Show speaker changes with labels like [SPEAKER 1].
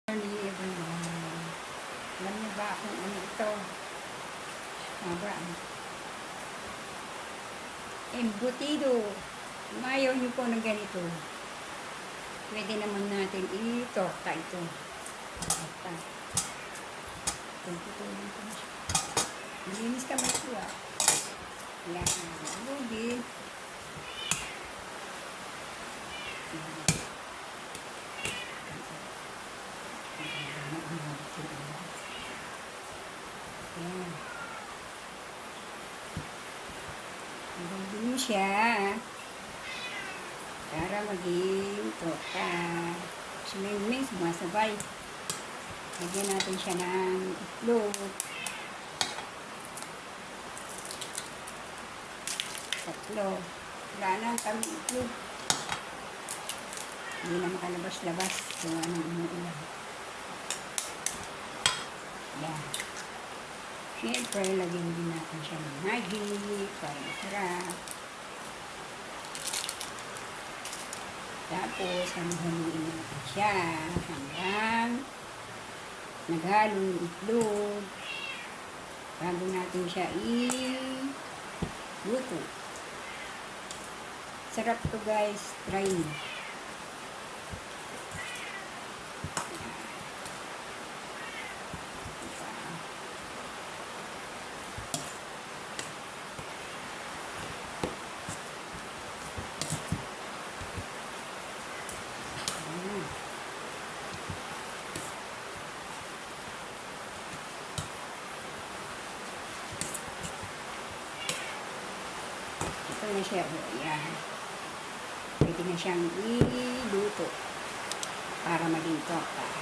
[SPEAKER 1] Morning everyone. Alam niyo ba kung ano ito? Maba. Embutido. Kung ayaw niyo po ng ganito, pwede naman natin i-torta ito. Torta. Pagputulin ko na siya. Malinis kamay ko ah. Yan. Lugi. Yan. Hanggang siya para maging torta. Sumingming, sumasabay. Lagyan natin siya ng itlog. Tatlo. Wala na kami itlog. Hindi na makalabas-labas. So, anong umuulan. Yan. Siyempre, lagyan din natin siya ng Maggi para masarap. Tapos, haluin natin siya hanggang naghalo yung itlog. Bago natin siya i-luto. Sarap to guys. Try nyo. Ito na siya. Ayan. Pwede na siyang iluto para maging torta.